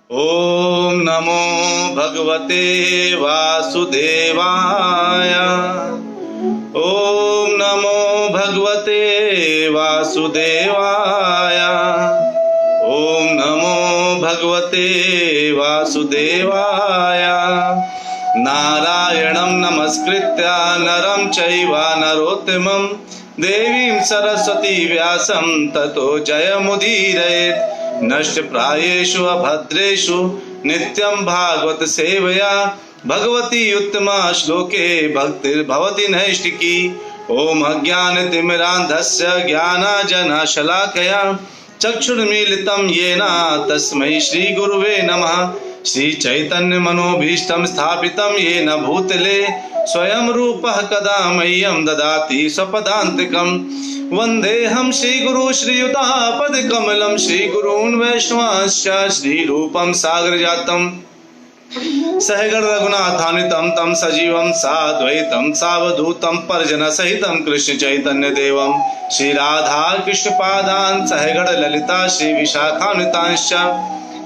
ओम नमो भगवते वासुदेवाय। ओम नमो भगवते वासुदेवाय। ओम नमो भगवते वासुदेवाय। नारायणं नमस्कृत्य नरं चैव नरोत्तमं देवीं सरस्वती व्यासं ततो जयमुदीरयेत्। नष्टप्रायेषु अभद्रेषु नित्यं भागवत सेवया भगवती उत्तमा श्लोके भक्तिर्भवति नैष्टिकी। ओम अज्ञानतिमिरान्धस्य ज्ञानाञ्जनशलाकया चक्षुर्मीलितं येन तस्मै श्रीगुरुवे नमः। श्रीचैतन्यमनोभीष्टं स्थापितं येन भूतले स्वयं रूपः कदा मह्यं ददाति स्वपदान्तिकं। वन्देऽहं श्रीगुरु श्रीयुतापदकमलं श्रीगुरून् वैष्णवांश्च श्रीरूपं सागरजातं सहगण रघुनाथान्वितं तं सजीवं साद्वैतं सावधूतं परिजनसहितं कृष्ण चैतन्य देवं श्रीराधा कृष्ण पादान् सहगण ललिता श्री विशाखान्वितांश्च।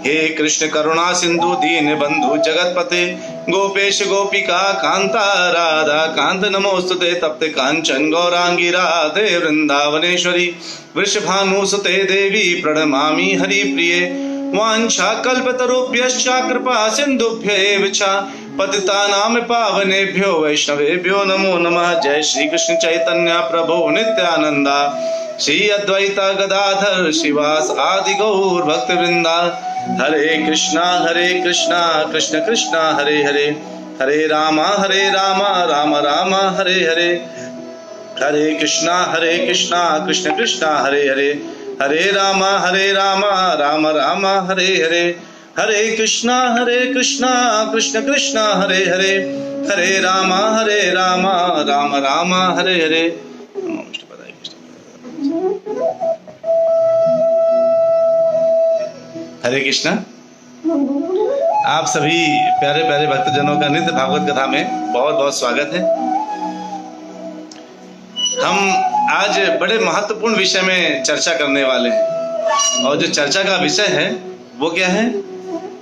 हे कृष्ण करुणा सिंधु दीन बंधु जगतपते गोपेश गोपिका कांता राधा कांत नमोस्तुते तप्त कांचन गौरांगी राधे वृंदावनेश्वरी वृषभानुसुते देवी प्रणमामि हरिप्रिये। वाञ्छाकल्पतरुभ्यश्च कृपा सिन्धुभ्यैव च पतितानां पावनेभ्यो वैष्णवेभ्यो नमो नमः। जय श्री कृष्ण चैतन्य प्रभु नित्यानंद श्री अद्वैत गदाधर शिवास आदि गौर भक्तवृंदा। हरे कृष्णा कृष्ण कृष्णा हरे हरे हरे राम राम राम हरे हरे। हरे कृष्णा कृष्ण कृष्णा हरे हरे हरे राम राम राम हरे हरे। हरे कृष्णा कृष्ण कृष्णा हरे हरे हरे राम राम राम हरे हरे। हरे कृष्णा। आप सभी प्यारे प्यारे भक्तजनों का नित्य भागवत कथा में बहुत बहुत स्वागत है। हम आज बड़े महत्वपूर्ण विषय में चर्चा करने वाले हैं और जो चर्चा का विषय है वो क्या है?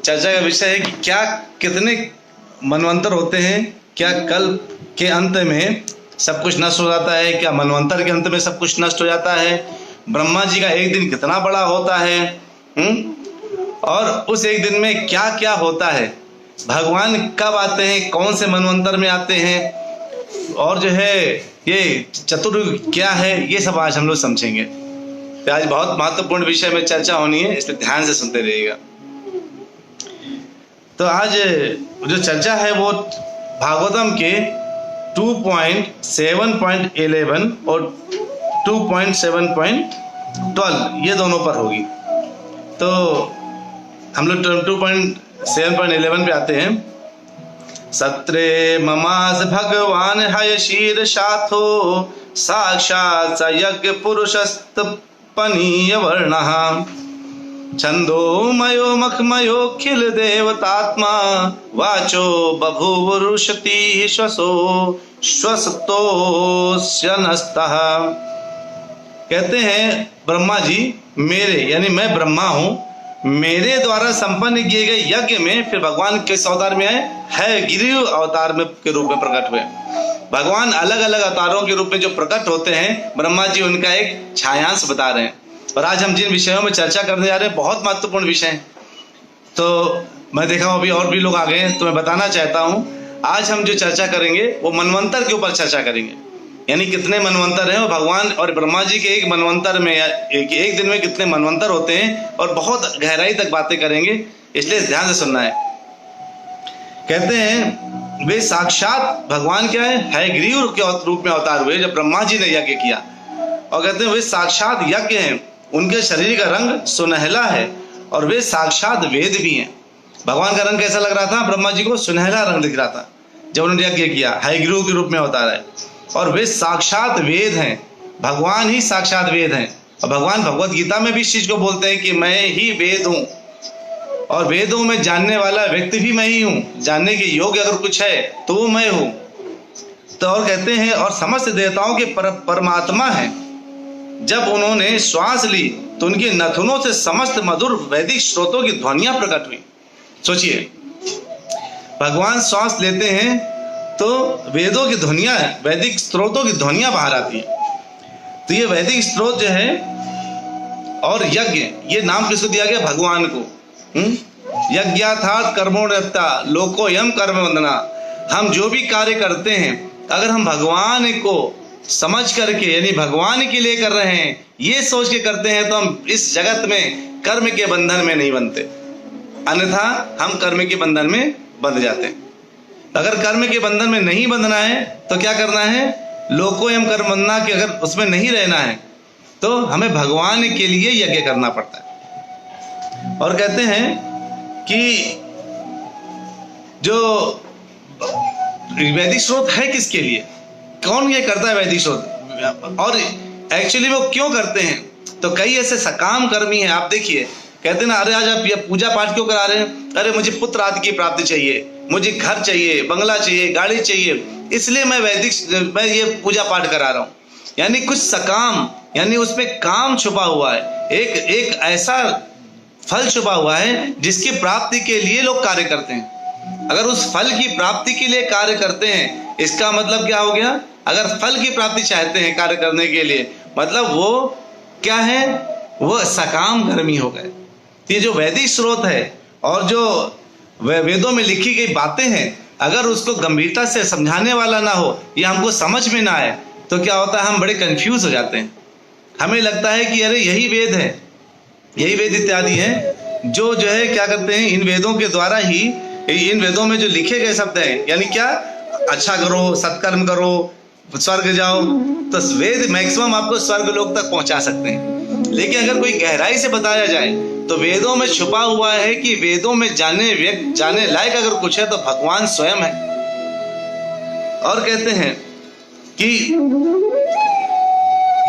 चर्चा का विषय है कि क्या कितने मनवंतर होते हैं, क्या कल्प के अंत में सब कुछ नष्ट हो जाता है, क्या मनवंतर के अंत में सब कुछ नष्ट हो जाता है, ब्रह्मा जी का एक दिन कितना बड़ा होता है, और उस एक दिन में क्या क्या होता है, भगवान कब आते हैं, कौन से मनवंतर में आते हैं, और जो है ये चतुर्युग क्या है, ये सब आज हम लोग समझेंगे। तो आज बहुत महत्वपूर्ण विषय में चर्चा होनी है, इसलिए ध्यान से सुनते रहिएगा। तो आज जो चर्चा है वो भागवतम के 2.7.11 और 2.7.12 ये दोनों पर होगी। तो हम लोग 2.7.11 पे आते हैं। सत्रे ममास भगवान हय शीर शाथो साक्षात् स यज्ञ पुरुषस्तपनीय वर्णः छंदोमयो मखमयोखिल देवतात्मा वाचो बभूवरुषति श्वसतोऽस्यनस्तः। कहते हैं ब्रह्मा जी मेरे यानी मैं ब्रह्मा हूँ, मेरे द्वारा संपन्न किए गए यज्ञ में फिर भगवान किस अवतार में आए? है गिरि अवतार में के रूप में प्रकट हुए। भगवान अलग अलग अवतारों के रूप में जो प्रकट होते हैं, ब्रह्मा जी उनका एक छायांश बता रहे हैं। और आज हम जिन विषयों में चर्चा करने जा रहे हैं बहुत महत्वपूर्ण विषय हैं। तो मैं देखा हूँ अभी और भी लोग आ गए हैं, तो मैं बताना चाहता हूँ आज हम जो चर्चा करेंगे वो मनवंतर के ऊपर चर्चा करेंगे, यानी कितने मनवंतर हैं और भगवान और ब्रह्मा जी के एक मनवंतर में एक दिन में कितने मनवंतर होते हैं, और बहुत गहराई तक बातें करेंगे, इसलिए ध्यान से सुनना है। कहते हैं वे साक्षात भगवान क्या है ग्रीव के रूप में अवतार हुए जब ब्रह्मा जी ने यज्ञ किया। और कहते हैं वे साक्षात यज्ञ हैं, उनके शरीर का रंग सुनहला है और वे साक्षात वेद भी हैं। भगवान का रंग कैसा लग रहा था? ब्रह्मा जी को सुनहला रंग दिख रहा था जब उन्होंने यज्ञ किया। हयग्रीव के रूप में अवतार है और वे साक्षात वेद हैं, भगवान ही साक्षात वेद हैं। और भगवान भगवत गीता में भी इस चीज को बोलते हैं कि मैं ही वेद हूँ और वेदों में जानने वाला व्यक्ति भी मैं ही हूँ, जानने के योग्य अगर कुछ है तो वो मैं हूँ। तो और कहते हैं और समस्त देवताओं के परमात्मा हैं। जब उन्होंने श्वास ली तो उनके नथुनों से समस्त मधुर वैदिक स्रोतों की ध्वनियां प्रकट हुई। सोचिए, भगवान श्वास लेते हैं तो वेदों की ध्वनियां, वैदिक स्त्रोतों की ध्वनियां बाहर आती है। तो ये वैदिक स्त्रोत जो है और यज्ञ, ये नाम किसको दिया गया? भगवान को। यज्ञार्थात् कर्मोन्यता लोकोयम कर्म वंदना। हम जो भी कार्य करते हैं अगर हम भगवान को समझ करके, यानी भगवान के लिए कर रहे हैं, ये सोच के करते हैं, तो हम इस जगत में कर्म के बंधन में नहीं बनते, अन्यथा हम कर्म के बंधन में बंध जाते हैं। अगर कर्म के बंधन में नहीं बंधना है तो क्या करना है? लोकोयम कर्म वंदना, कि अगर उसमें नहीं रहना है तो हमें भगवान के लिए यज्ञ करना पड़ता है। और कहते हैं कि जो वैदिक स्रोत है किसके लिए, कौन ये करता है वैदिक स्रोत, और एक्चुअली वो क्यों करते हैं? तो कई ऐसे सकाम कर्मी हैं, आप देखिए, कहते ना, अरे आज आप ये पूजा पाठ क्यों करा रहे हैं? अरे मुझे पुत्र आदि की प्राप्ति चाहिए, मुझे घर चाहिए, बंगला चाहिए, गाड़ी चाहिए, इसलिए मैं ये पूजा पाठ करा रहा हूं। यानी कुछ सकाम, यानी उसमें काम छुपा हुआ है, एक ऐसा फल छुपा हुआ है जिसकी प्राप्ति के लिए लोग कार्य करते हैं। अगर उस फल की प्राप्ति के लिए कार्य करते हैं, इसका मतलब क्या हो गया? अगर फल की प्राप्ति चाहते हैं कार्य करने के लिए, मतलब वो क्या है? वो सकाम कर्मी हो गए। ये जो वैदिक स्रोत है और जो वेदों में लिखी गई बातें हैं, अगर उसको गंभीरता से समझाने वाला ना हो या हमको समझ में ना आए तो क्या होता है? हम बड़े कंफ्यूज हो जाते हैं। हमें लगता है कि अरे यही वेद है, यही वेद इत्यादि है जो है क्या करते हैं, इन वेदों के द्वारा ही, इन वेदों में जो लिखे गए शब्द हैं, यानी क्या, अच्छा करो, सत्कर्म करो, स्वर्ग जाओ, तो वेद मैक्सिमम आपको स्वर्ग लोक तक पहुंचा सकते हैं। लेकिन अगर कोई गहराई से बताया जाए तो वेदों में छुपा हुआ है कि वेदों में जाने लायक अगर कुछ है तो भगवान स्वयं है। और कहते हैं कि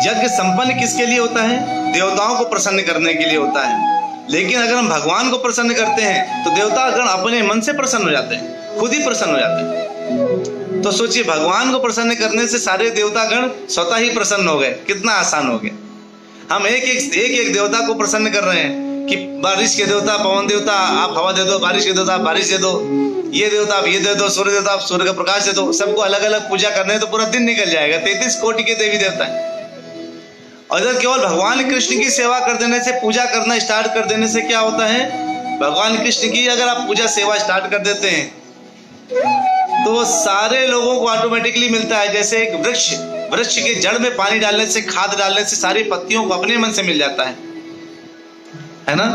यज्ञ संपन्न किसके लिए होता है? देवताओं को प्रसन्न करने के लिए होता है। लेकिन अगर हम भगवान को प्रसन्न करते हैं तो देवतागण अपने मन से प्रसन्न हो जाते हैं, खुद ही प्रसन्न हो जाते हैं। तो सोचिए, भगवान को प्रसन्न करने से सारे देवतागण स्वतः ही प्रसन्न हो गए, कितना आसान हो गया। हम एक देवता को प्रसन्न कर रहे हैं कि बारिश के देवता पवन देवता आप हवा दे दो, बारिश के देवता आप बारिश दे दो, ये देवता आप ये दे दो, सूर्य देवता आप सूर्य का प्रकाश दे दो। सबको अलग अलग पूजा करने तो पूरा दिन निकल जाएगा। 33 कोटि के देवी देवता है। और इधर केवल भगवान कृष्ण की सेवा कर देने से, पूजा करना स्टार्ट कर देने से क्या होता है? भगवान कृष्ण की अगर आप पूजा सेवा स्टार्ट कर देते हैं तो सारे लोगों को ऑटोमेटिकली मिलता है। जैसे एक वृक्ष के जड़ में पानी डालने से, खाद डालने से सारी पत्तियों को अपने मन से मिल जाता है ना?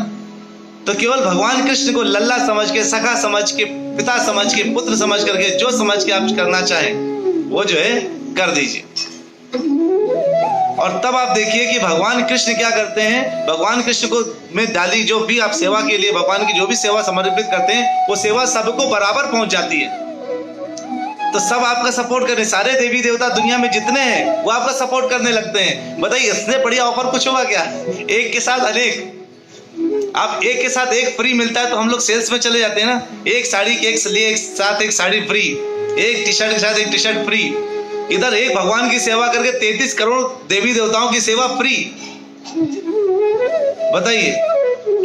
तो केवल भगवान कृष्ण को लल्ला समझ के, सखा समझ के, पिता समझ के, पुत्र समझ करके, जो समझ के आप करना चाहें वो जो है कर दीजिए। और तब आप देखिए कि भगवान कृष्ण क्या करते हैं। भगवान कृष्ण को में डाली जो भी आप सेवा के लिए भगवान की जो भी सेवा समर्पित करते हैं, वो सेवा सबको बराबर पहुंच जाती है। तो सब आपका सपोर्ट करें, सारे देवी देवता दुनिया में जितने हैं वो आपका सपोर्ट करने लगते हैं। बताइए, इससे बढ़िया ऑफर कुछ होगा क्या? एक के साथ अनेक। आप एक के साथ एक फ्री मिलता है तो हम लोग सेल्स में चले जाते हैं ना। एक साड़ी के साथ एक साड़ी फ्री, एक टी शर्ट के साथ एक टी शर्ट फ्री। इधर एक भगवान की सेवा करके 33 करोड़ देवी देवताओं की सेवा फ्री। बताइए,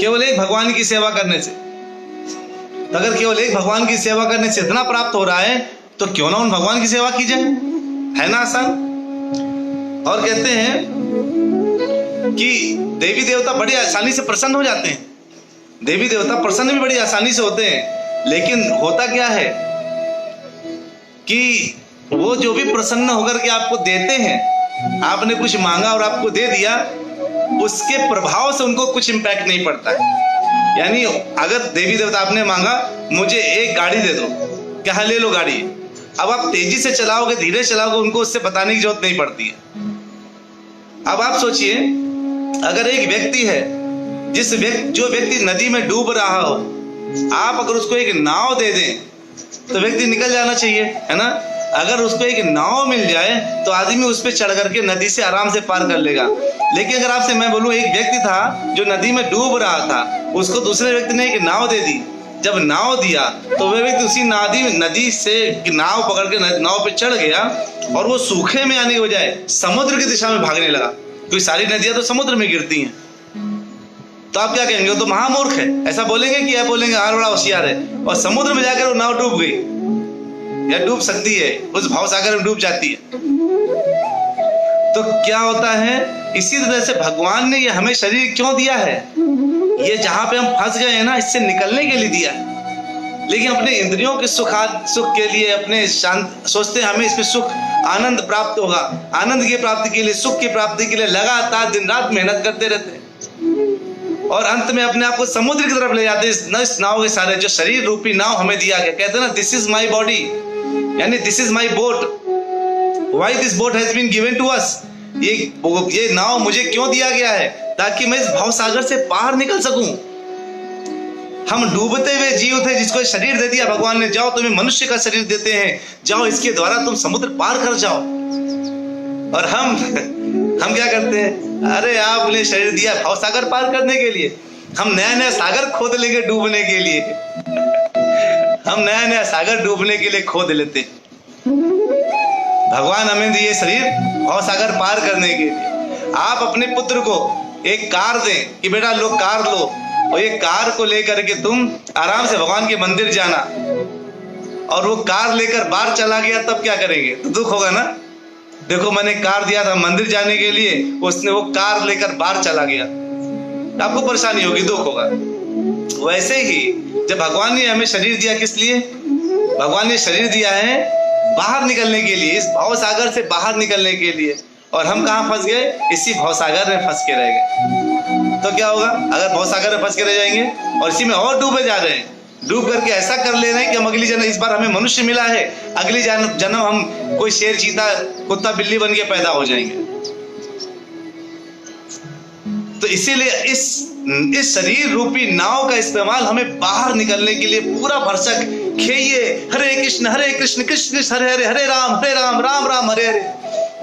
केवल एक भगवान की सेवा करने से। तो अगर केवल एक भगवान की सेवा करने से इतना प्राप्त हो रहा है तो क्यों ना उन भगवान की सेवा की जाए, है ना आसान। और कहते हैं कि देवी देवता बड़ी आसानी से प्रसन्न हो जाते हैं। देवी देवता प्रसन्न भी बड़ी आसानी से होते हैं। लेकिन होता क्या है कि वो जो भी प्रसन्न होकर के आपको देते हैं, आपने कुछ मांगा और आपको दे दिया, उसके प्रभाव से उनको कुछ इम्पैक्ट नहीं पड़ता है। यानी अगर देवी देवता आपने मांगा मुझे एक गाड़ी दे दो, क्या ले लो गाड़ी, अब आप तेजी से चलाओगे, धीरे चलाओगे, उनको उससे बताने की जरूरत नहीं पड़ती है। अब आप सोचिए, अगर एक व्यक्ति है जो व्यक्ति नदी में डूब रहा हो, आप अगर उसको एक नाव दे दें तो व्यक्ति निकल जाना चाहिए, है ना। अगर उसको एक नाव मिल जाए तो आदमी उस पर चढ़ करके नदी से आराम से पार कर लेगा। लेकिन अगर आपसे मैं बोलूं, एक व्यक्ति था जो नदी में डूब रहा था, उसको दूसरे व्यक्ति ने एक नाव दे दी। जब नाव दिया तो वह व्यक्ति उसी नदी से नाव पकड़ के नाव पे चढ़ गया और वो सूखे में आने के बजाय समुद्र की दिशा में भागने लगा, क्योंकि सारी नदियां तो समुद्र में गिरती हैं। तो आप क्या कहेंगे? वो तो महामूर्ख है, ऐसा बोलेंगे कि यह बोलेंगे हाँ बड़ा होशियार है। और समुद्र में जाकर वो नाव डूब गई, या डूब सकती है, उस भाव सागर में डूब जाती है। तो क्या होता है? इसी तरह से भगवान ने ये हमें शरीर क्यों दिया है? ये जहां पे हम फंस गए हैं ना, इससे निकलने के लिए दिया है। लेकिन अपने इंद्रियों के सुख के लिए, अपने शांत सोचते हैं हमें इसमें सुख आनंद प्राप्त होगा, आनंद की प्राप्ति के लिए, सुख की प्राप्ति के लिए लगातार दिन रात मेहनत करते रहते हैं, और अंत में अपने आप को समुद्र की तरफ ले जाते हैं। इस नाव के सारे जो शरीर रूपी नाव हमें दिया गया, कहते हैं ना दिस इज माई बॉडी, यानी this is my boat. Why this boat has been given to us, ये नाव मुझे क्यों दिया गया है? ताकि मैं इस भाव सागर से बाहर निकल सकूं। हम डूबते हुए जीव थे जिसको शरीर दे दिया भगवान ने, जाओ तुम्हें मनुष्य का शरीर देते हैं, जाओ इसके द्वारा तुम समुद्र पार कर जाओ। और हम क्या करते हैं? अरे आपने शरीर दिया भाव सागर पार करने के लिए, हम नया नया सागर खोद लेंगे डूबने के लिए। हम नया नया सागर डूबने के लिए खोद लेते हैं। भगवान हमें दिए शरीर भाव सागर पार करने के लिए। आप अपने पुत्र को एक कार दें कि बेटा लो कार लो, और ये कार को लेकर के तुम आराम से भगवान के मंदिर जाना, और वो कार लेकर बाहर चला गया, तब क्या करेंगे? तो दुख होगा ना। देखो मैंने कार दिया था मंदिर जाने के लिए, उसने वो कार लेकर बाहर चला गया, आपको परेशानी होगी, दुख होगा। वैसे ही जब भगवान ने हमें शरीर दिया, किस लिए? भगवान ने शरीर दिया है बाहर निकलने के लिए, इस भाव सागर से बाहर निकलने के लिए। और हम कहाँ फंस गए? इसी भाव सागर में फंस के रह गए। तो क्या होगा अगर भाव सागर में फंस के रह जाएंगे और इसी में और डूबे जा रहे हैं? डूब करके ऐसा कर ले रहे हैं कि हम अगली जन्म, इस बार हमें मनुष्य मिला है, अगली जन्म हम कोई शेर, चीता, कुत्ता, बिल्ली बन के पैदा हो जाएंगे। तो इसीलिए इस शरीर रूपी नाव का इस्तेमाल हमें बाहर निकलने के लिए पूरा भरसक खेइए। हरे कृष्ण कृष्ण कृष्ण हरे हरे, हरे राम राम राम हरे हरे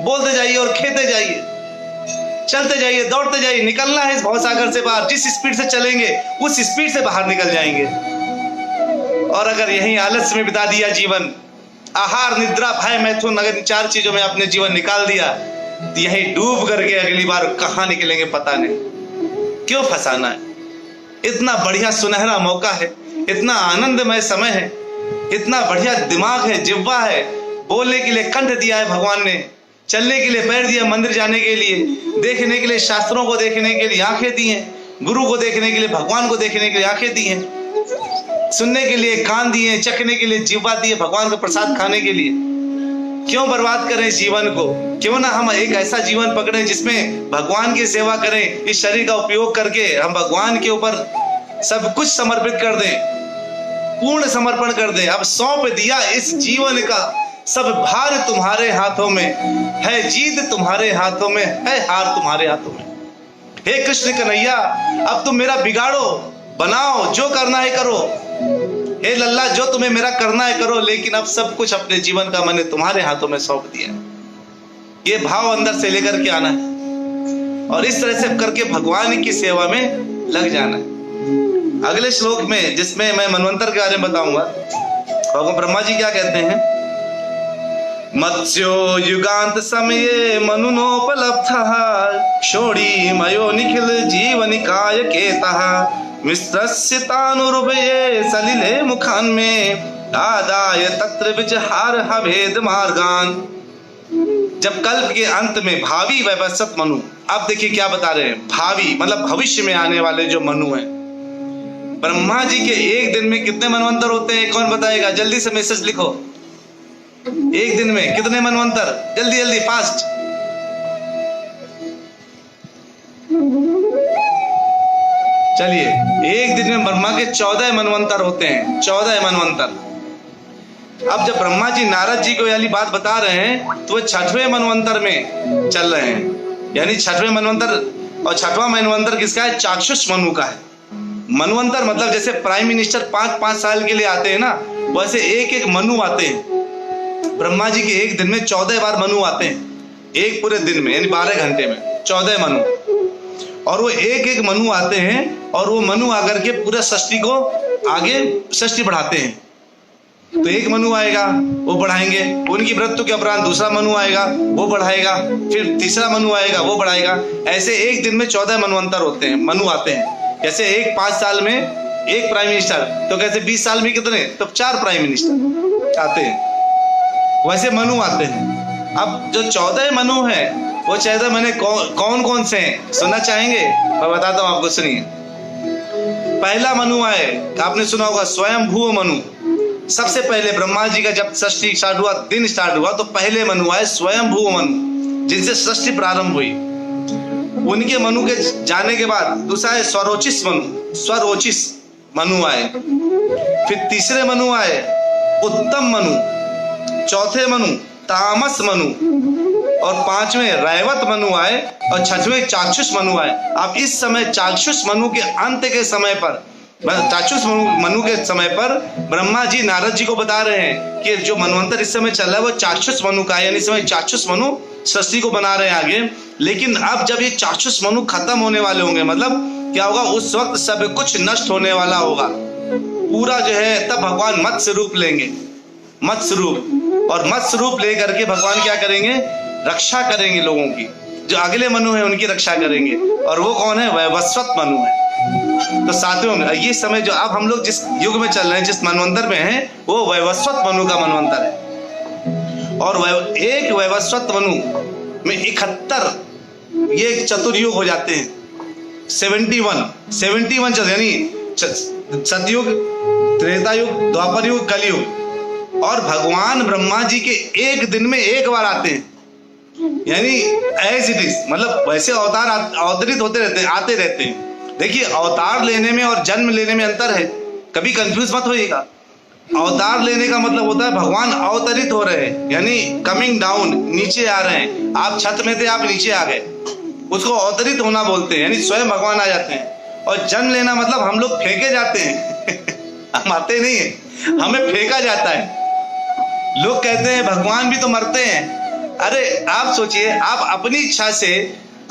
बोलते जाइए और खेते जाइए, चलते जाइए, दौड़ते जाइए। निकलना है इस भवसागर से बाहर। जिस स्पीड से चलेंगे उस स्पीड से बाहर निकल जाएंगे। और अगर यही आलस्य में बिता दिया जीवन, आहार निद्रा भय मैथुन, अगर 4 चीजों में अपने जीवन निकाल दिया, तो यही डूब करके अगली बार कहां निकलेंगे पता नहीं। क्यों फंसाना है? इतना बढ़िया सुनहरा मौका है, इतना आनंदमय समय है, इतना बढ़िया दिमाग है, जिह्वा है, बोलने के लिए कंठ दिया है भगवान ने, चलने के लिए पैर दिया, मंदिर जाने के लिए, देखने के लिए शास्त्रों को देखने के लिए आंखें दी हैं, गुरु को देखने के लिए, भगवान को देखने के लिए आंखें दी हैं, सुनने के लिए कान दिए, चखने के लिए जिह्वा दिए, भगवान का प्रसाद खाने के लिए। क्यों बर्बाद करें इस जीवन को? क्यों ना हम एक ऐसा जीवन पकड़ें जिसमें भगवान की सेवा करें। इस शरीर का उपयोग करके हम भगवान के ऊपर सब कुछ समर्पित कर दें, पूर्ण समर्पण कर दें। अब सौंप दिया इस जीवन का सब भार तुम्हारे हाथों में है, जीत तुम्हारे हाथों में है, हार तुम्हारे हाथों में। हे कृष्ण कन्हैया, अब तुम मेरा बिगाड़ो, बनाओ, जो करना है करो। हे लल्ला, जो तुम्हें मेरा करना है करो, लेकिन अब सब कुछ अपने जीवन का मैंने तुम्हारे हाथों में सौंप दिया। ये भाव अंदर से लेकर के आना है और इस तरह से करके भगवान की सेवा में लग जाना है। अगले श्लोक में, जिसमें मैं मनवंतर के बारे में बताऊंगा, भगवान ब्रह्मा जी क्या कहते हैं? मत्स्यो युगांत समये मनुनोपलब्धः क्षोणी मयो निखिल जीवनिकाय केतः मिश्रस्य तानुरुभये सलिले मुखान में आदाय तत्र विजहार भेद मार्गान। जब कल्प के अंत में भावी वैवस्वत मनु, अब देखिए क्या बता रहे हैं, भावी मतलब भविष्य में आने वाले जो मनु हैं। ब्रह्मा जी के एक दिन में कितने मनवंतर होते हैं? कौन बताएगा? जल्दी से मैसेज लिखो। एक दिन में कितने मनवंतर? जल्दी जल्दी फास्ट। चलिए, एक दिन में ब्रह्मा के 14 मनवंतर होते हैं, 14 मनवंतर। अब जब ब्रह्मा जी नारद जी को वाली बात बता रहे हैं तो वो 6वें मनवंतर में चल रहे हैं, यानी 6वें मनवंतर। और 6वां मनवंतर किसका है? चाक्षुष मनु का है। मनवंतर मतलब जैसे प्राइम मिनिस्टर 5-5 साल के लिए आते हैं ना, वैसे एक एक मनु आते हैं। ब्रह्मा जी के एक दिन में 14 बार मनु आते हैं, एक पूरे दिन में, यानी 12 घंटे में 14 मनु। और वो एक एक मनु आते हैं और वो मनु आकर के पूरा सृष्टि को आगे सृष्टि बढ़ाते हैं। तो एक मनु आएगा, वो बढ़ाएंगे, उनकी मृत्यु के उपरांत दूसरा मनु आएगा, वो बढ़ाएगा, फिर तीसरा मनु आएगा, वो बढ़ाएगा। ऐसे एक दिन में 14 मनवंतर होते हैं, मनु आते हैं। जैसे एक 5 साल में एक प्राइम मिनिस्टर, तो कैसे 20 साल में कितने, तो 4 प्राइम मिनिस्टर आते हैं। वैसे मनु आते हैं। अब जो 14 मनु है वो 14 मनु कौन कौन से हैं, सुनना चाहेंगे? मैं बताता हूँ आपको, सुनिए। पहला मनु आए, आपने सुना होगा स्वयंभू मनु। सबसे पहले ब्रह्मा जी का जब सृष्टि स्टार्ट हुआ, दिन स्टार्ट हुआ, तो पहले मनु आए स्वयंभू मनु, जिनसे सृष्टि प्रारंभ हुई। उनके मनु के जाने के बाद दूसरा है स्वरोचिष मनु, स्वरोचिष मनु आए। फिर तीसरे मनु आए उत्तम मनु, चौथे मनु तामस मनु, और 5वें रैवत मनु आए, और 6वें चाक्षुष मनु आए। अब इस समय चाक्षुष मनु के अंत के समय पर, चाक्षुष मनु के समय पर ब्रह्मा जी नारद जी को बता रहे हैं कि जो मनवंतर इस समय चल रहा है वो चाक्षुष मनु का है, यानी इस समय चाक्षुष मनु सृष्टि को बना रहे हैं आगे। लेकिन अब जब ये चाक्षुष मनु खत्म होने वाले होंगे, मतलब क्या होगा, उस वक्त सब कुछ नष्ट होने वाला होगा पूरा जो है, तब भगवान मत्स्य रूप लेंगे, मत्स्य रूप। और मत्स्य रूप लेकर के भगवान क्या करेंगे, रक्षा करेंगे लोगों की। जो अगले मनु है उनकी रक्षा करेंगे, और वो कौन है, वैवस्वत मनु है। तो साथियों में ये समय जो अब हम लोग जिस युग में चल रहे हैं, जिस मनवंतर में हैं, वो वैवस्वत मनु का मनवंतर है। और एक वैवस्वत मनु में 71 ये चतुर्युग हो जाते हैं। 71 यानी सतयुग, त्रेता युग, द्वापर युग, कलयुग। और भगवान ब्रह्मा जी के एक दिन में एक बार आते हैं, यानी एज इट इज, मतलब वैसे अवतार अवतरित होते रहते हैं, आते रहते हैं। देखिए, अवतार लेने में और जन्म लेने में अंतर है, कभी कंफ्यूज मत होइएगा। अवतार लेने का मतलब होता है भगवान अवतरित हो रहे हैं, यानी कमिंग डाउन, नीचे आ रहे हैं। आप छत में थे, आप नीचे आ गए, उसको अवतरित होना बोलते हैं, यानी स्वयं भगवान आ जाते हैं। और जन्म लेना मतलब हम लोग फेंके जाते हैं हम आते नहीं है, हमें फेंका जाता है। लोग कहते हैं भगवान भी तो मरते हैं। अरे आप सोचिए, आप अपनी इच्छा से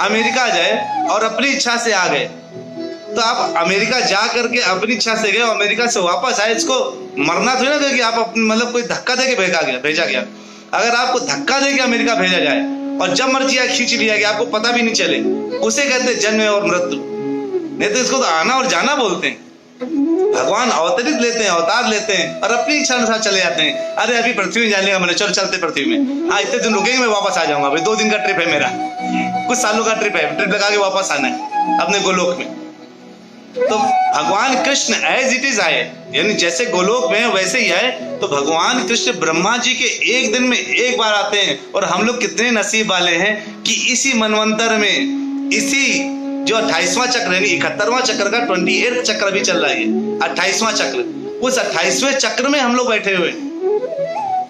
अमेरिका जाए और अपनी इच्छा से आ गए, तो आप अमेरिका जा करके अपनी इच्छा से गए, अमेरिका से वापस आए, इसको मरना थोड़ी ना कि आप मतलब कोई धक्का देके भेजा गया। अगर आपको धक्का देके अमेरिका भेजा जाए और जब मर्जी खींच लिया गया, आपको पता भी नहीं चले, उसे कहते हैं जन्म और मृत्यु। नहीं तो इसको तो आना और जाना बोलते हैं। भगवान अवतरित लेते हैं, अवतार लेते हैं और अपनी इच्छा अनुसार चले जाते हैं। अरे अभी पृथ्वी में जाने का मैंने, चलो चलते पृथ्वी में, हाँ इतने दिन रुकेंगे, मैं वापस आ जाऊंगा, भाई 2 दिन का ट्रिप है मेरा, कुछ सालों का ट्रिप है, ट्रिप लगा के वापस आना है अपने गोलोक में। तो भगवान कृष्ण एज इट इज आए, यानी जैसे गोलोक में वैसे ही आए। तो भगवान कृष्ण ब्रह्मा जी के एक दिन में एक बार आते हैं। और हम लोग कितने नसीब वाले हैं कि इसी मनवंतर में, इसी जो 28वां चक्र यानी 71वां चक्र का 28 चक्र भी चल रहा है, 28वां चक्र, उस 28वें चक्र में हम लोग बैठे हुए।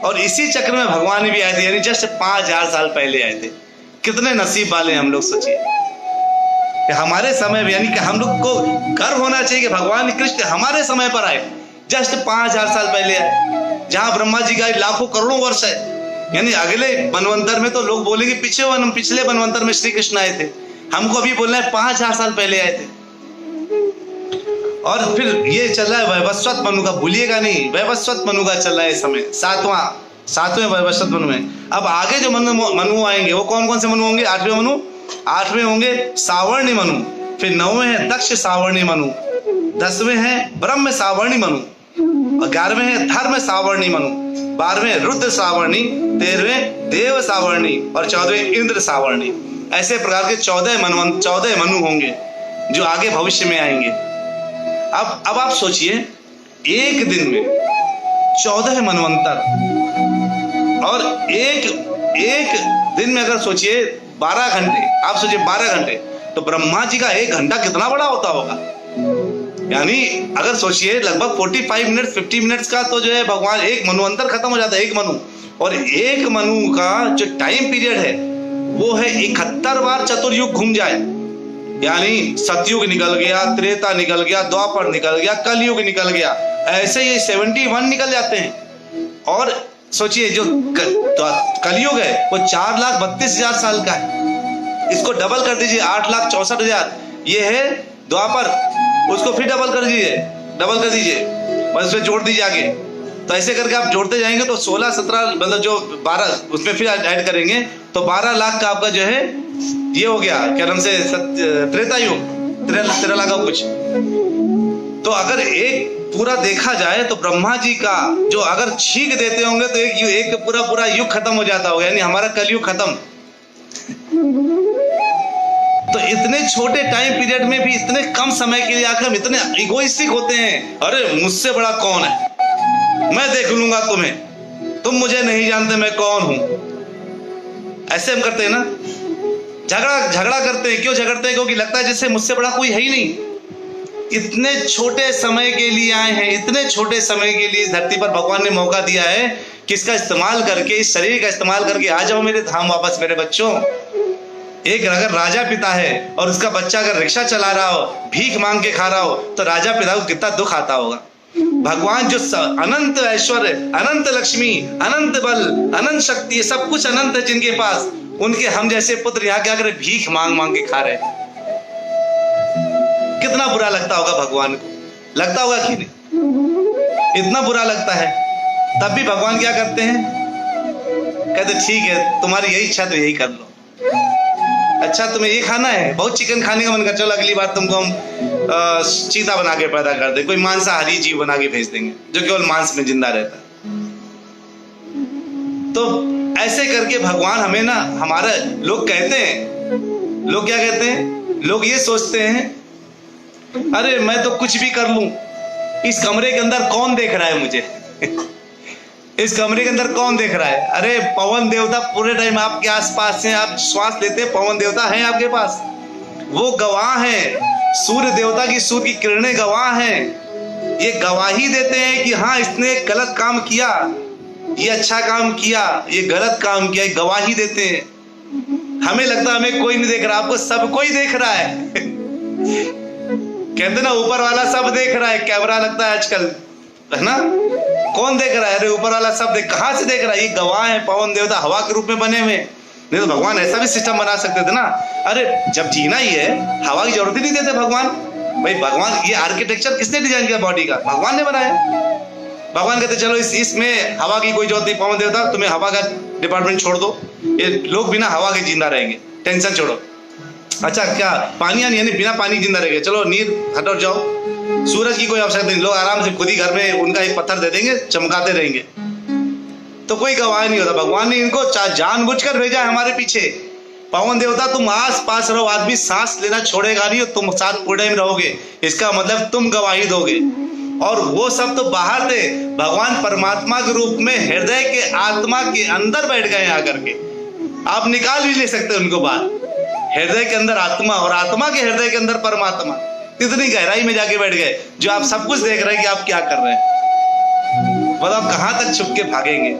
और इसी चक्र में भगवान भी आए थे, यानी जस्ट 5000 साल पहले आए थे। कितने नसीब वाले हम लोग, सोचिए। हमारे समय में, यानी कि हम लोग को गर्व होना चाहिए कि भगवान कृष्ण हमारे समय पर आए, जस्ट 5000 साल पहले आए। जहां ब्रह्मा जी का लाखों करोड़ों वर्ष है, यानी अगले मनवंतर में तो लोग बोलेंगे पिछले मनवंतर में श्री कृष्ण आए थे। हमको अभी बोलना है 5000 साल पहले आए थे। और फिर ये चल रहा है वैवस्वत मनु का, भूलिएगा नहीं, वैवस्वत मनु का चल रहा है इस समय, 7वें वैवस्वत मनु में। अब आगे जो मनु आएंगे वो कौन कौन से मनु होंगे? 8वें होंगे सावर्णी मनु, फिर 9वें है दक्ष सावर्णी मनु, 10वें है ब्रह्म सावर्णी मनु, 11वें है धर्म सावर्णी मनु, 12वें रुद्र सावर्णी, 13वें देव सावर्णी और 14वें इंद्र सावर्णी। ऐसे प्रकार के 14 मनु होंगे जो आगे भविष्य में आएंगे। अब आप सोचिए, एक दिन में 14 मनवंतर, और एक दिन में अगर सोचिए 12 घंटे, आप सोचिए 12 घंटे, तो ब्रह्मा जी का 1 घंटा कितना बड़ा होता होगा। यानी अगर सोचिए लगभग 45 मिनट 50 मिनट्स का तो जो है भगवान, एक मनवंतर खत्म हो जाता है, एक मनु। और एक मनु का जो टाइम पीरियड है वो है 71 बार चतुर्युग घूम जाए, यानी सतयुग निकल गया, त्रेता निकल गया, द्वापर निकल गया, कलयुग निकल गया, ऐसे ये 71 निकल जाते हैं। और सोचिए जो कलयुग है वो 4,32,000 साल का है, इसको डबल कर दीजिए 8,64,000, ये है द्वापर, उसको फिर डबल कर दीजिए, बस उसमें जोड़ दीजिए आगे। तो ऐसे करके आप जोड़ते जाएंगे तो 16-17 मतलब जो 12 उसमें फिर ऐड करेंगे तो 12 लाख का आपका जो है ये हो गया, क्या नाम से त्रेता युग, 13 लाख का कुछ। तो अगर एक पूरा देखा जाए तो ब्रह्मा जी का जो अगर छींक देते होंगे तो एक पूरा युग खत्म हो जाता होगा, यानी हमारा कलयुग खत्म। तो इतने छोटे टाइम पीरियड में भी इतने कम समय के लिए आकर हम इतने इगोइस्टिक होते हैं। अरे मुझसे बड़ा कौन है, मैं देख लूंगा तुम्हें, तुम मुझे नहीं जानते मैं कौन हूं। ऐसे हम करते हैं ना, झगड़ा करते हैं। क्यों झगड़ते हैं? क्योंकि लगता है जैसे मुझसे बड़ा कोई है ही नहीं। इतने छोटे समय के लिए आए हैं, इतने छोटे समय के लिए धरती पर भगवान ने मौका दिया है कि इसका इस्तेमाल करके, इस शरीर का इस्तेमाल करके आ जाओ मेरे धाम वापस मेरे बच्चों। एक अगर राजा पिता है और उसका बच्चा अगर रिक्शा चला रहा हो, भीख मांग के खा रहा हो, तो राजा पिता को कितना दुख आता होगा। भगवान जो अनंत ऐश्वर्य, अनंत लक्ष्मी, अनंत बल, अनंत शक्ति, सब कुछ अनंत है जिनके पास, उनके हम जैसे पुत्र यहाँ क्या करे, भीख मांग मांग के खा रहे। कितना बुरा लगता होगा भगवान को, लगता होगा कि नहीं? इतना बुरा लगता है। तब भी भगवान क्या करते हैं, कहते ठीक है तुम्हारी यही इच्छा तो यही कर लो। अच्छा तुम्हें ये खाना है, बहुत चिकन खाने का मन कर, चलो अगली बार तुमको हम चीता बना के पैदा कर दे, कोई मांसाहारी जीव बना के भेज देंगे जो केवल मांस में जिंदा रहता है। तो ऐसे करके भगवान हमें ना, हमारा लोग कहते हैं, लोग क्या कहते हैं, लोग ये सोचते हैं अरे मैं तो कुछ भी कर लूं, इस कमरे के अंदर कौन देख रहा है मुझे इस कमरे के अंदर कौन देख रहा है? अरे पवन देवता पूरे टाइम आपके आसपास हैं, आप श्वास लेते हैं, पवन देवता हैं आपके पास, वो गवाह हैं। सूर्य देवता की सूर्य की किरणें गवाह हैं, ये गवाही देते हैं कि हाँ इसने गलत काम किया, ये अच्छा काम किया, ये गलत काम किया, ये गवाही देते हैं। हमें लगता है हमें कोई नहीं देख रहा, आपको सब कोई देख रहा है कहते ना ऊपर वाला सब देख रहा है, कैमरा लगता है आजकल, है ना? कौन देख रहा है? अरे ऊपर वाला सब देख, कहां से देख रहा है? ये गवाह है, पवन देवता हवा के रूप में बने हुए। नहीं तो भगवान ऐसा भी सिस्टम बना सकते थे ना, अरे जब जीना ही है हवा की जरूरत ही नहीं देते भगवान। भाई भगवान, ये आर्किटेक्चर किसने डिजाइन किया बॉडी का? भगवान ने बनाया। भगवान कहते चलो इसमें हवा की कोई जरूरत नहीं, पवन देवता तुम्हें हवा का डिपार्टमेंट छोड़ दो, ये लोग बिना हवा के जिंदा रहेंगे, टेंशन छोड़ो। अच्छा क्या पानी यानी बिना पानी जिंदा रहेंगे, चलो नीर हटो जाओ, सूरज की कोई आवश्यकता नहीं, लोग आराम से खुद ही घर में उनका एक पत्थर दे देंगे, चमकाते रहेंगे। तो कोई गवाह नहीं होता। भगवान ने इनको जानबूझकर भेजा है हमारे पीछे। पवन देवता तुम आस पास रहो, आदमी सांस लेना छोड़ेगा नहीं और तुम साथ पूरे में रहोगे, इसका मतलब तुम गवाही दोगे। और वो सब तो बाहर थे, भगवान परमात्मा के रूप में हृदय के आत्मा के अंदर बैठ गए आकर के, आप निकाल भी ले सकते उनको बाहर। हृदय के अंदर आत्मा और आत्मा के हृदय के अंदर परमात्मा, इतनी गहराई में जाके बैठ गए जो आप सब कुछ देख रहे हैं कि आप क्या कर रहे हैं। मतलब आप कहां तक छुप के भागेंगे,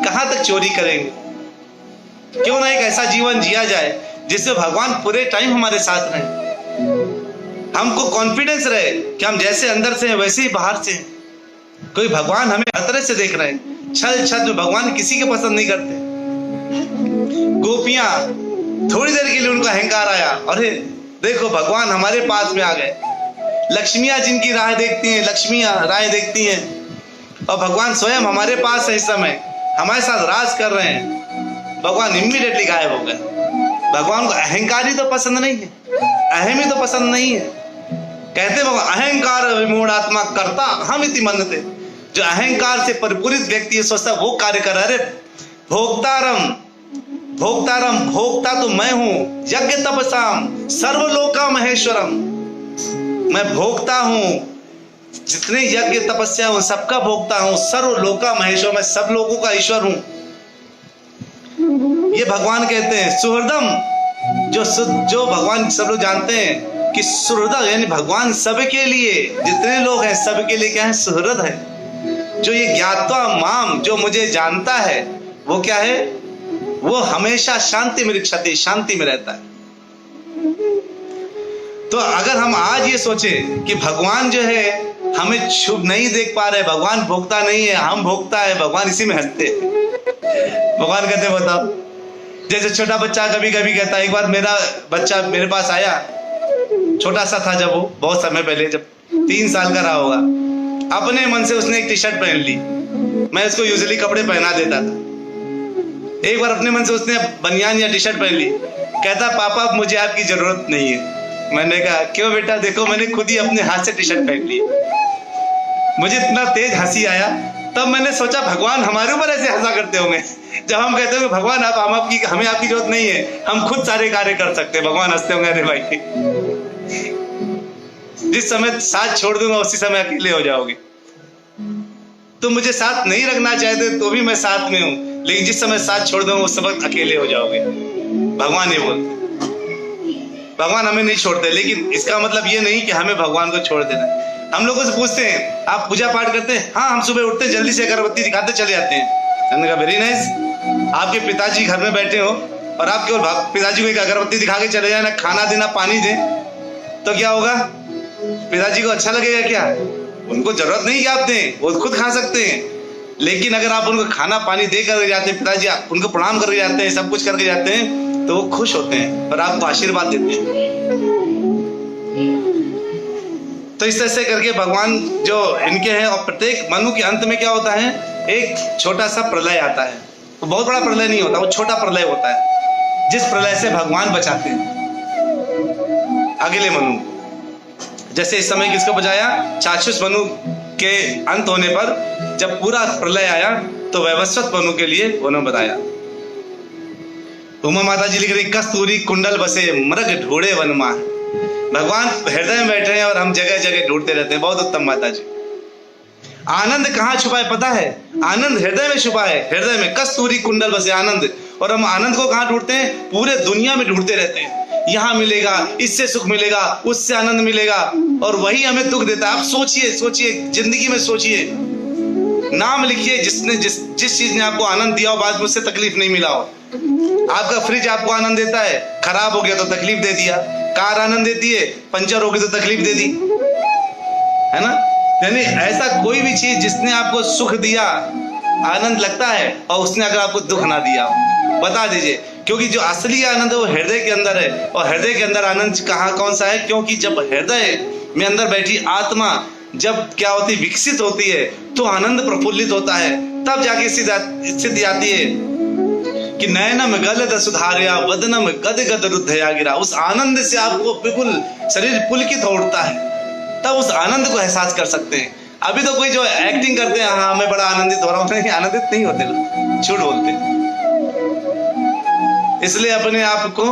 कहां तक चोरी करेंगे? क्यों ना एक ऐसा जीवन जिया जाए जिससे भगवान पूरे टाइम हमारे साथ रहे, हमको कॉन्फिडेंस रहे कि हम जैसे अंदर से हैं वैसे ही बाहर से हैं। कोई भगवान हमें हर तरह से देख रहे हैं। छल छल में भगवान किसी के पसंद नहीं करते। गोपियां थोड़ी देर के लिए उनको अहंकार आया, अरे देखो भगवान हमारे पास में आ गए। लक्ष्मियां जिनकी राह देखती हैं, लक्ष्मियां राह देखती हैं, और भगवान स्वयं हमारे पास है, इस समय हमारे साथ राज कर रहे हैं। भगवान इमीडिएटली गायब हो गए। भगवान को अहंकार ही तो पसंद नहीं है, अहम ही तो पसंद नहीं है। कहते भगवान अहंकार विमूढ़ आत्मा करता हम इति मनते। जो अहंकार से परिपूरित व्यक्ति है, सोचता वो कार्य कर रहा है। अरे भोक्तारम भोक्तारम, भोक्ता तो मैं हूं, यज्ञ तपसाम सर्वलोका महेश्वरम, मैं भोक्ता हूं, जितने यज्ञ तपस्या हूं सबका भोक्ता हूं, सर्वलोका महेश्वर, मैं सब लोगों का ईश्वर हूं। ये भगवान कहते हैं। सुहृदम, जो भगवान सब लोग जानते हैं कि सुहृद यानी भगवान सबके लिए, जितने लोग हैं सबके लिए क्या है, सुहृद है। जो ये ज्ञात्वा माम, जो मुझे जानता है वो क्या है, वो हमेशा शांति में रिक्षते, शांति में रहता है। तो अगर हम आज ये सोचे कि भगवान जो है हमें शुभ नहीं देख पा रहे, भगवान भोगता नहीं है, हम भोगता है, भगवान इसी में हंसते भगवान कहते बताओ, जैसे छोटा बच्चा कभी कभी कहता है, एक बार मेरा बच्चा मेरे पास आया, छोटा सा था जब, वो बहुत समय पहले, जब 3 साल का रहा होगा, अपने मन से उसने एक टी शर्ट पहन ली। मैं उसको यूजुअली कपड़े पहना देता था। एक बार अपने मन से उसने बनियान या टी शर्ट पहन ली। कहता पापा मुझे आपकी जरूरत नहीं है, मैंने कहा क्यों बेटा, देखो मैंने खुद ही अपने हाथ से टी शर्ट पहन ली। मुझे इतना तेज हंसी आया, तब मैंने सोचा भगवान हमारे ऊपर ऐसे हंसा करते होंगे जब हम कहते हैं भगवान आप हमें आपकी जरूरत नहीं है, हम खुद सारे कार्य कर सकते हैं। भगवान हंसते होंगे अरे भाई जिस समय साथ छोड़ दूंगा उसी समय अकेले हो जाओगे। तो मुझे साथ नहीं रखना चाहते तो भी मैं साथ में हूं, लेकिन जिस समय साथ छोड़ दूंगा उस समय अकेले हो जाओगे। भगवान ये बोलते, भगवान हमें नहीं छोड़ते, लेकिन इसका मतलब ये नहीं कि हमें भगवान को छोड़ देना। हम लोगों से पूछते हैं आप पूजा पाठ करते हैं? हाँ, हम सुबह उठते हैं जल्दी से अगरबत्ती दिखाते चले जाते हैं। मैंने कहा वेरी नाइस। आपके पिताजी घर में बैठे हो और आप केवल पिताजी को एक अगरबत्ती दिखा के चले जाए, ना खाना देना पानी दे, तो क्या होगा? पिताजी को अच्छा लगेगा क्या? उनको जरूरत नहीं कि आप दें, वो खुद खा सकते हैं। लेकिन अगर आप उनको खाना पानी दे कर जाते हैं, पिताजी उनको प्रणाम करके जाते हैं, सब कुछ करके जाते हैं, तो वो खुश होते हैं और आपको आशीर्वाद देते हैं। तो इस तरह से करके भगवान जो इनके हैं, और प्रत्येक मनु के अंत में क्या होता है, एक छोटा सा प्रलय आता है। वो बहुत बड़ा प्रलय नहीं होता, वो छोटा प्रलय होता है, जिस प्रलय से भगवान बचाते हैं अगले मनु। जैसे इस समय किसको बचाया? चाक्षुष मनु के अंत होने पर जब पूरा प्रलय आया तो वैवस्वत मनु के लिए उन्होंने बताया। उमा माता जी लिख रही कस्तूरी कुंडल बसे मृग ढूंढे वनमा। भगवान हृदय में बैठे हैं और हम जगह जगह ढूंढते रहते हैं। बहुत उत्तम माता जी। आनंद कहाँ छुपा है पता है? आनंद हृदय में छुपा है। हृदय में कस्तूरी कुंडल बसे आनंद। और हम आनंद को कहाँ ढूंढते हैं? पूरे दुनिया में ढूंढते रहते हैं। यहाँ मिलेगा, इससे सुख मिलेगा, उससे आनंद मिलेगा, और वही हमें दुख देता है। आप सोचिए, सोचिए, जिंदगी में सोचिए, नाम लिखिए जिसने जिस चीज ने आपको आनंद दिया हो, बाद में उससे तकलीफ नहीं मिला हो। आपका फ्रिज आपको आनंद देता है, खराब हो गया तो तकलीफ दे दिया। कार आनंद देती है, पंचर हो गई तो तकलीफ दे दी, है ना? यानी ऐसा कोई भी चीज जिसने आपको सुख दिया, आनंद लगता है, और उसने अगर आपको दुख ना दिया, बता दीजिए। क्योंकि जो असली आनंद है वो हृदय के अंदर है। और हृदय के अंदर आनंद कहाँ कौन सा है? क्योंकि जब हृदय में अंदर बैठी आत्मा जब क्या होती, विकसित होती है, तो आनंद प्रफुल्लित होता है। तब जाके स्थिति आती है कि नयनम गलद सुधारिया वदनम गद गद रुद्धया गिरा। उस आनंद से आपको बिल्कुल शरीर पुलकित हो उठता है, तब उस आनंद को एहसास कर सकते हैं। अभी तो कोई जो एक्टिंग करते हैं, हाँ मैं बड़ा आनंदित हो रहा हूँ, नहीं, आनंदित नहीं होते लोग, झूठ बोलते हैं। इसलिए अपने आप को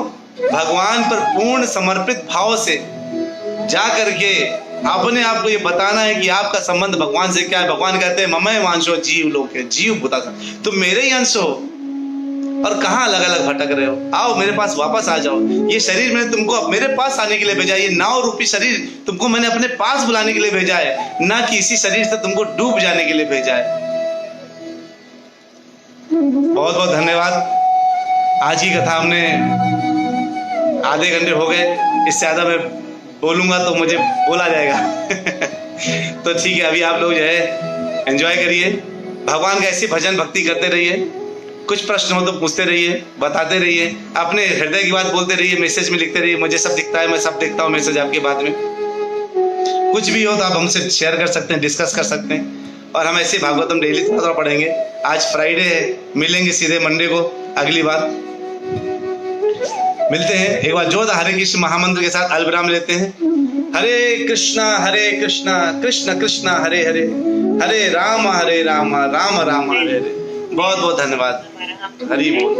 भगवान पर पूर्ण समर्पित भाव से जा करके अपने आप को ये बताना है कि आपका संबंध भगवान से क्या है। भगवान कहते हैं ममय वांशो जीव लोक है, जीव भूता, तुम मेरे ही अंश हो, और कहाँ अलग अलग भटक रहे हो? आओ मेरे पास वापस आ जाओ। ये शरीर मैंने तुमको मेरे पास आने के लिए भेजा है, ये नाव रूपी शरीर तुमको मैंने अपने पास बुलाने के लिए भेजा है, ना कि इसी शरीर से तुमको डूब जाने के लिए भेजा है। बहुत बहुत धन्यवाद। आज की कथा हमने आधे घंटे हो गए, इससे ज्यादा मैं बोलूंगा तो मुझे बोला जाएगा तो ठीक है, अभी आप लोग जो है एंजॉय करिए, भगवान का ऐसी भजन भक्ति करते रहिए। कुछ प्रश्न हो तो पूछते रहिए, बताते रहिए, अपने हृदय की बात बोलते रहिए, मैसेज में लिखते रहिए। मुझे सब दिखता है, मैं सब देखता हूँ मैसेज आपके बाद में। कुछ भी हो तो आप हमसे शेयर कर सकते हैं, डिस्कस कर सकते हैं। और हम ऐसे भागवतम डेली थोड़ा थोड़ा पढ़ेंगे। आज फ्राइडे है, मिलेंगे सीधे मंडे को अगली बार मिलते हैं। एक बार जोधा हरे कृष्ण महामंत्र के साथ अलविराम लेते हैं। हरे कृष्णा कृष्ण कृष्ण हरे हरे, हरे राम राम राम हरे हरे। बहुत बहुत धन्यवाद। हरि बोल।